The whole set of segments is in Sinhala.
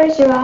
Shiva,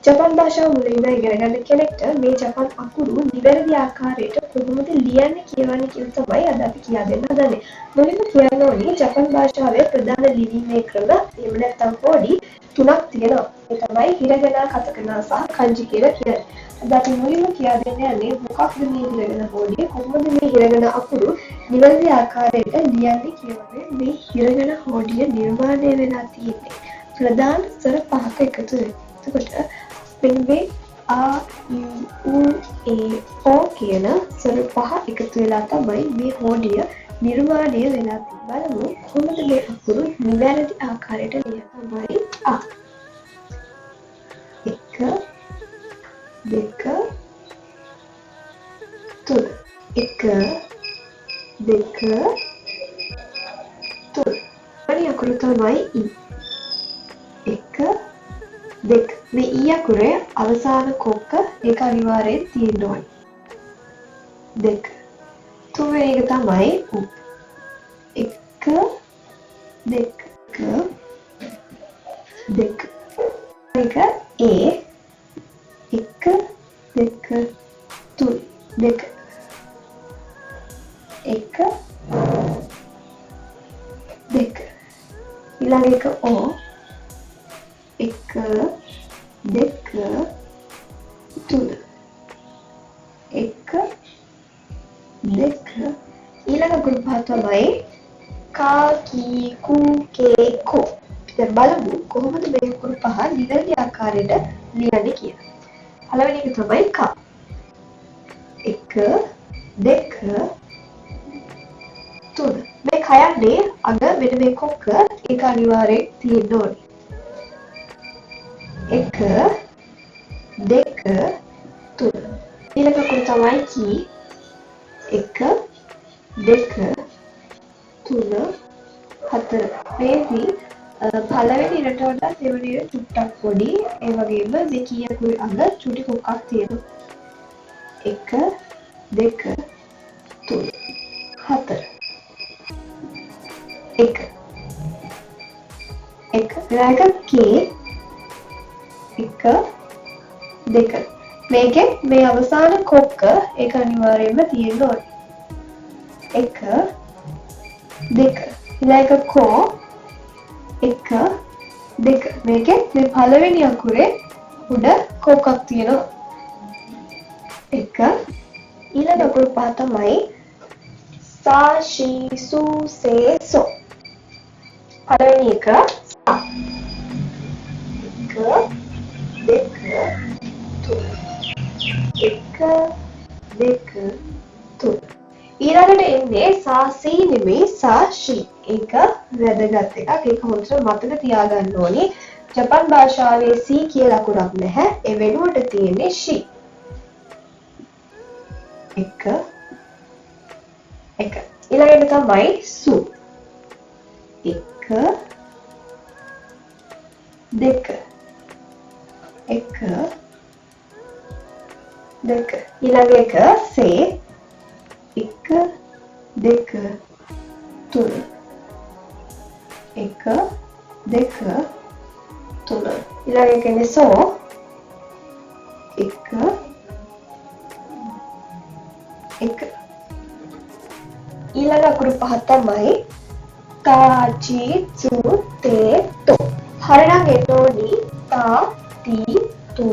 ජපන් භාෂාව මුලින්ම ඉගෙන ගන්න කෙනෙක්ට මේ ජපන් අකුරු නිවැරදි ආකාරයට කොහොමද ලියන්නේ කියවන්නේ කියලා තමයි අද අපි කියා දෙන්න හදන්නේ. මුලින්ම කියන්න ඕනේ ජපන් භාෂාවේ ප්‍රධාන ලිවීමේ ක්‍රම එහෙම නැත්නම් කෝඩි තුනක් තියෙනවා. ඒ තමයි හිරගනා, කතකනා සහ කන්ජි කියලා කියන්නේ. අද අපි මුලින්ම කියා දෙන්න යන්නේ මොකක්ද මේ හිරගනා කෝඩිය, කොහොමද මේ හිරගනා අකුරු නිවැරදි ආකාරයට ලියන්නේ කියවන්නේ. මේ හිරගනා කෝඩිය නිර්මාණය වෙලා තියෙන්නේ ප්‍රධාන ස්වර පහක එකතුවෙන්. එතකොට මෙන්න මේ ආ යු ඒ ඕ කියන ස්වර පහ එකතු වෙලා තමයි මේ හෝඩිය නිර්මාණය වෙලා තියෙන්නේ. බලමු කොහොමද මේ අකුරු නිවැරදි ආකාරයට ලියන්නේ. තමයි ආ 1 2 3 1 2 3 අනිත් අකුරු තමයි ඊ 1 2 මේ ඊ අකුරේ අවසාන කොක්ක ඒක අනිවාර්යෙන් තියෙන්න ඕනේ. 2 තුන්වෙනි එක තමයි උ 1 2 2 එක ඒ 1 2 3 2 1 2 ඊළඟ එක ඕ 1 2 3 1 2 ඊළඟ ගෲප් පහ තමයි කා කී කූ කේ කෝ. දැන් බලමු කොහොමද මේ ගෲප් පහ නිවැරදි ආකාරයට ලියන්නේ කියලා. පළවෙනි එක තමයි කා 1 2 3 මේ කයන්නේ අග මෙන්න මේ කොක්ක ඒක අනිවාර්යෙන් තියෙන්න ඕනේ. 1 2 3 ඊළඟ අකුර තමයි කී 1 2 3 4 මේදී පළවෙනි ඉරට වඩා දෙවෙනි ඉර චුට්ටක් පොඩි. ඒ වගේම මේ කී අකුරේ අග චුටි කොක්කක් තියෙනවා. 1 2 3 4 1 ඊළඟ කේ 1 2 මේකේ මේ අවසාන කොක්ක ඒක අනිවාර්යයෙන්ම තියෙන්න ඕනේ. 1 2 ඊළඟ කෝ 1 2 මේකේ මේ පළවෙනි අකුරේ උඩ කොක්කක් තියෙනවා. 1 ඊළඟ අකුර පහ තමයි සා ශී සූ සේ සෝ. පළවෙනි එක සා 1 2 3 1 2 3 ඊළඟට එන්නේ සා සී නෙමෙයි සා ශී. ඒක වැදගත් එකක්. ඒක හොඳට මතක තියාගන්න ඕනේ. ජපන් භාෂාවේ සී කියලා අකුරක් නැහැ. ඒ වෙනුවට තියෙන්නේ ශී. 1 1 ඊළඟට තමයි සු 1 2 1 2 ඊළඟ එක සේ 1 2 3 1 2 3 ඊළඟ එකනේ සෝ 1 1 ඊළඟ අකුරු පහ තමයි තා චී චු තේ තෝ. හරිනම් එන්න ඕනි තා ටී තු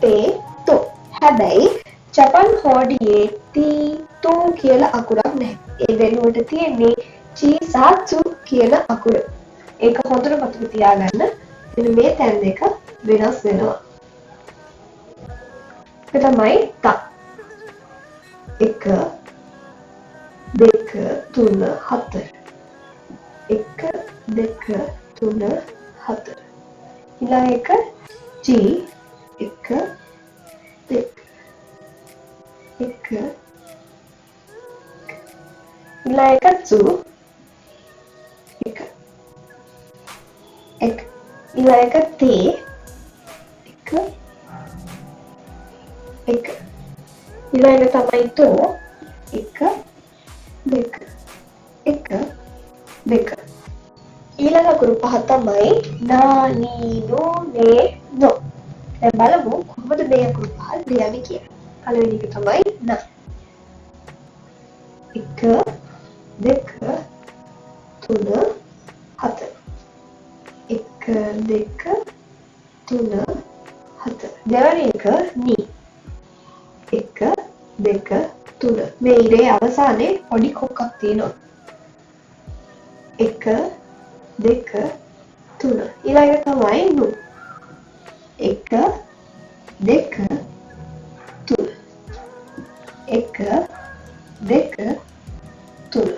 තේ තෝ. හැබැයි ජපන් හෝඩියේ ටී තු කියලා අකුරක් නැහැ. ඒ වෙනුවට තියෙන්නේ චී සහ චු කියන අකුර. ඒක හොඳට මතක තියාගන්න. මෙන්න මේ තැන් දෙක වෙනස් වෙනවා. ඒක තමයි තා 1 2 3 4 1 2 3 4 ඊළඟ එක G 1 2 1 ඊළඟ එක Zu 1 1 ඊළඟ එක T 1 1 ඊළඟ තමයි To 1 2 1 2 ඊළඟ අකුරු පහ තමයි නා නී නෝ නේ නෝ. දැන් බලමු කොහොමද මේ අකුරු පහ ලියන්නේ කියලා. පළවෙනි එක තමයි න. 1 2 3 4. 1 2 3 4. දෙවැනි එක නි. 1 2 3. මේ ඉරේ අවසානයේ පොඩි කොක්කක් තියෙනවා. 1 2 3. ඊළඟ තමයි නු. 1 2 3. 1 2 3.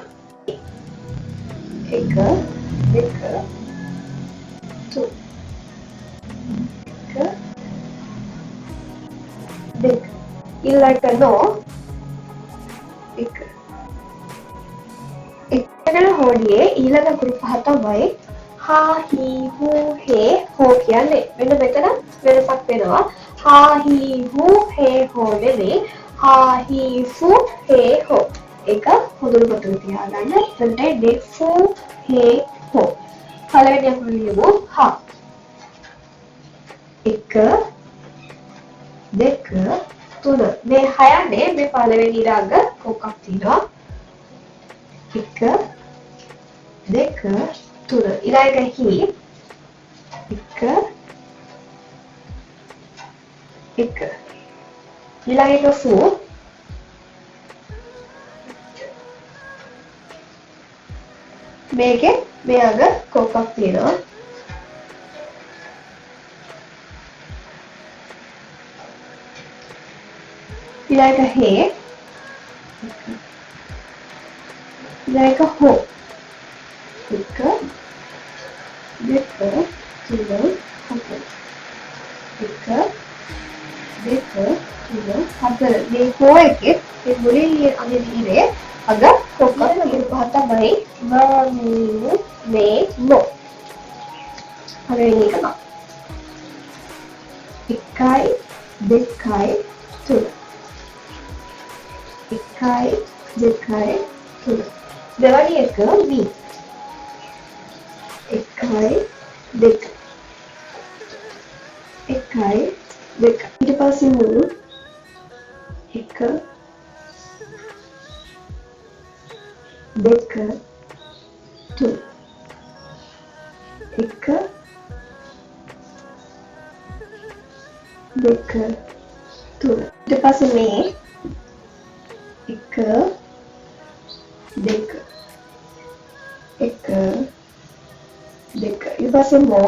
1 2 3. 1 2. ඊළඟ නෝ 1. එකගෙන හෝඩියේ ඊළඟ අකුරු පහ තමයි හා හි හූ හේ හෝ කියන්නේ. මෙන්න මෙතන වෙනසක් වෙනවා. හා හි හූ හේ හෝ නෙමෙයි. හා හි ෆූ හේ හෝ. ඒක හොඳට මතක තියාගන්න. එතනට ඩේ ෆූ හේ හෝ. පළවෙනි අකුරු ලියමු හා. 1 2 3. මේ හයන්නේ මේ පළවෙනි රාග කොක්කක් තියෙනවා. 1 2 3. ඊළඟ හි 1 1. ඊළඟ එක ෆූ. මේකේ මේ අග කොක්කක් තියෙනවා. ඊළඟ හේ. ඊළඟ හෝ. 1 2 3 4. 1 2 3 4. මේ හෝ එකේ මේ මුලින් අඳින ඉරේ අග කොක්කක් තියෙනවා තමයි මමු මේ මො. හරියට නේද? 1 2 3. 1 2 3. දෙවැනි එක වී. 1 2. 1 2. ඊට පස්සේ මුළු 1 2 3. 1 2 3. ඊට පස්සේ මේ 1 2 1 2. ඊට පස්සේ මො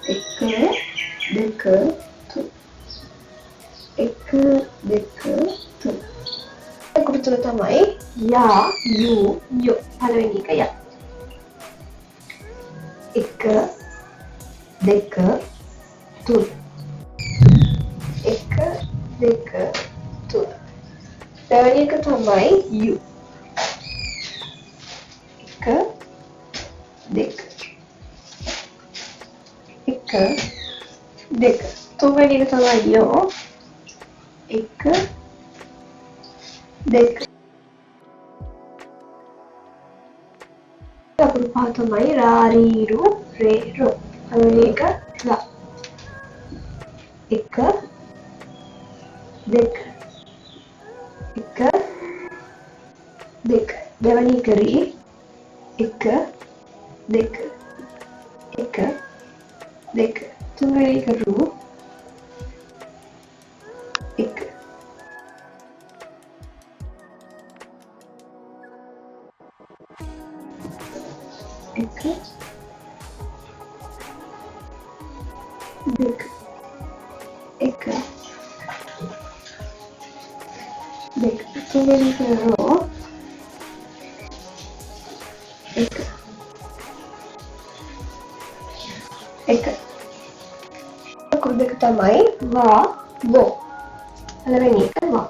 1 2 3. 1 2 3. අකුරු තුන තමයි යා යු යෝ. පළවෙනි එක යා. 1 2 3. 1 2 3. දෙවැනි එක තමයි යු. 1 2 1 2. තුන්වෙනි එක තමයි යෝ. 1 2. අකුරු පහ තමයි රා රී රු රේ රෝ. පළවෙනි එක ලා. 1 2 1 2. දෙවැනි එක රී. 1 2 1 2. තුන්වෙනි එක රු. 1 1 2 1 2. තුන්වෙනි එක රෝ. 1 1. අකුරු දෙක තමයි වා වෝ. පළවෙනි එක වා.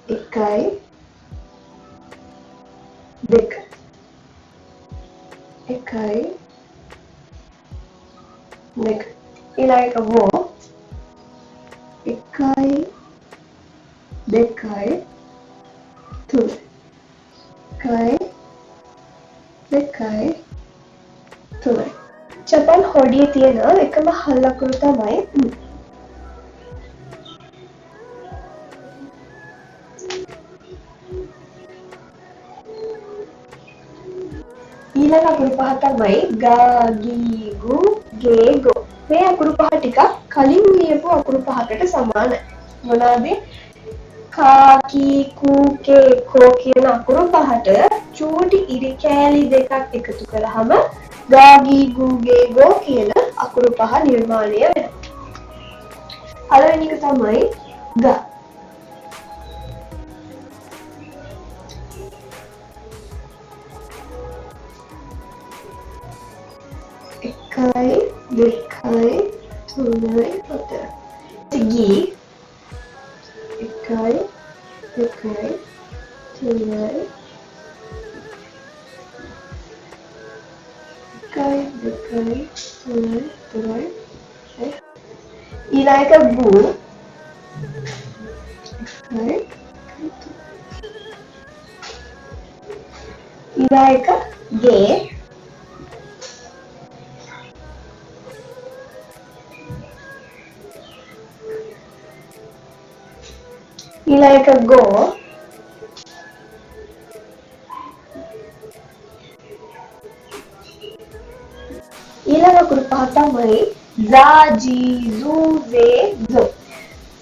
1 2 1 2. ඊළඟ එක වෝ. 1 2 3. 1 2 3. ජපාන් කොඩියේ තියෙන එකම හල් අකුර තමයි උ. ඊළඟ අකුරු පහ තමයි ගා ගී ගු ගේ ගො. මේ අකුරු පහ ටිකක් කලින් ලියපු අකුරු පහකට සමානයි. මොනවාද? කා කී කූ කේ කෝ කියන අකුරු පහට චූටි ඉරි කෑලි දෙකක් එකතු කළාම ගා ගී ගු ගේ ගෝ කියන අකුරු පහ නිර්මාණය වෙනවා. පළවෙනි එක තමයි ග. එකයි දෙකයි තුනයි හතරයි. ගී එකයි දෙකයි තුනයි එකයි දෙකයි තුනයි හතරයි. ඊළඟ එක ගු එකයි ඊළඟ එක ගේ ඊළඟ එක ගෝ ඊළඟ අකුරු පහ තමයි සා ජී සූ සේ සෝ.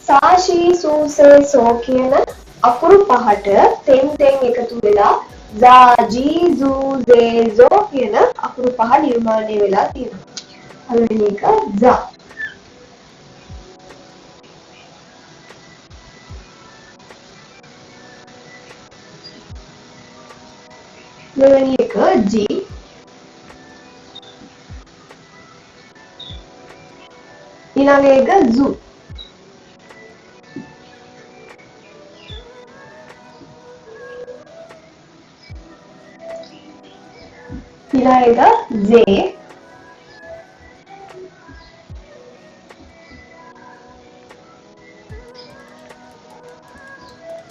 සා ශී සූ සේ සෝ කියන අකුරු පහට තෙන් තෙන් එකතු වෙලා සා ජී සූ සේ සෝ කියන අකුරු පහ නිර්මාණය වෙලා තියෙනවා. පළවෙනි එක සා. දෙවෙනි එක ජී. ඊළඟ එක සු. ඊළඟ එක සේ.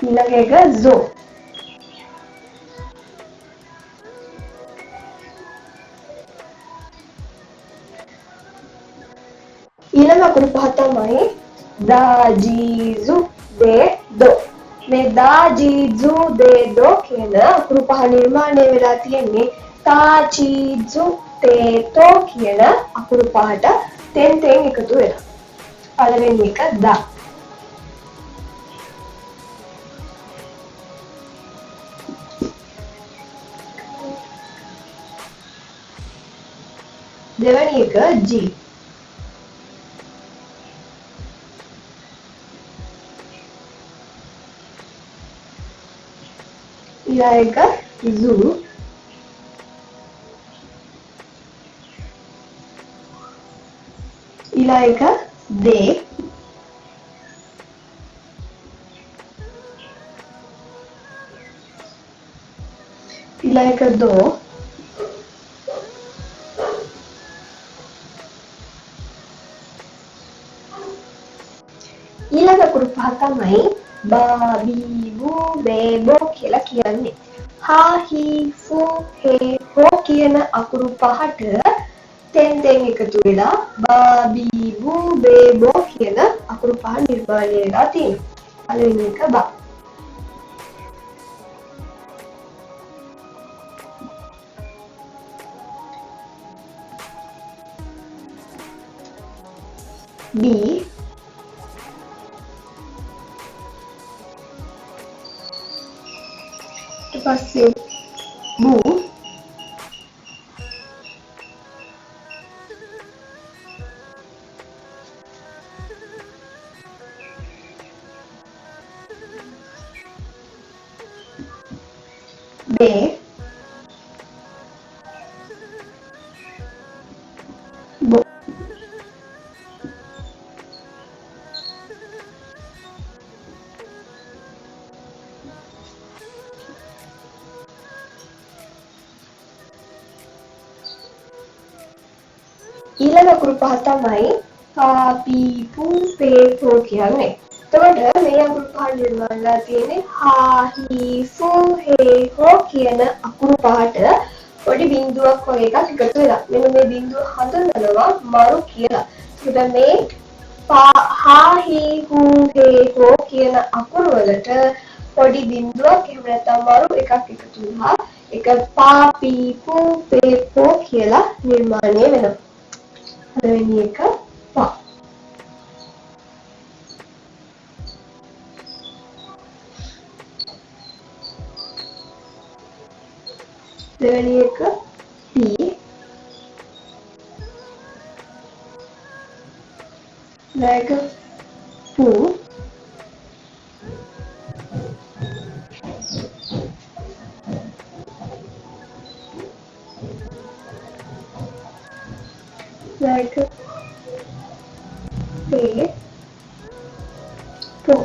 ඊළඟ එක සෝ. ඊළඟ අකුරු පහ තමයි දා ජී සු දේ දෝ. මේ දා ජී සු දේ දෝ කියන අකුරු පහ නිර්මාණය වෙලා තියෙන්නේ තා චී සු තේ තෝ කියන අකුරු පහට තෙන් තෙන් එකතු වෙලා. පළවෙනි එක දා. දෙවෙනි එක ජී. ඊළඟ එක සු. ඊළඟ එක දේ. ඊළඟ එක දෝ. ඊළඟ අකුරු පහ තමයි බා බී බූ බේ බෝ කියලා කියන්නේ. හා හී ෆූ හේ හෝ කියන අකුරු පහට තෙන් තෙන් එකතු වෙලා බා බී බූ බේ බෝ කියන අකුරු පහ නිර්මාණය වෙලා තියෙනවා. පළවෙනි එක බා. බී. ඊට පස්සේ බූ. බේ. බෝ. ඊළඟ අකුරු පහ තමයි පා පී පූ පේ පෝ කියන්නේ. එතකොට මේ අකුරු පහ නිර්මාණයලා තියෙන්නේ හා හී ෆූ හේ හෝ කියන අකුරු පහට පොඩි බිඳුවක් වගේ එකක් එකතු වෙලා. මෙන්න මේ බිඳුව හඳුන්වනවා මරු කියලා. ඒකට මේ හා හී හූ හේ හෝ කියන අකුරු වලට පොඩි බිඳුවක් එහෙම නැත්නම් මරු එකක් එකතු වුණා. ඒක පා පී පූ පේ පෝ කියලා නිර්මාණය වෙනවා. පළවෙනි එක පා. දෙවෙනි එක පී. දෙක පූ. like pay po.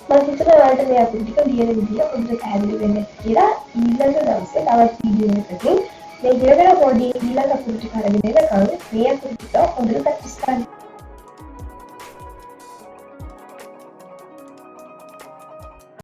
මම හිතනවා ඔයාලට මේ අකුරු ටික ලියන විදිය පොඩ්ඩක් පැහැදිලි වෙන්න කියලා ඊළඟ දවසේ තවත් වීඩියෝ එකකින් මේ ඉගෙන ගන්න පොඩි ඊළඟ අකුරු ටික අරගෙන එනකම් මේ අකුරු ටික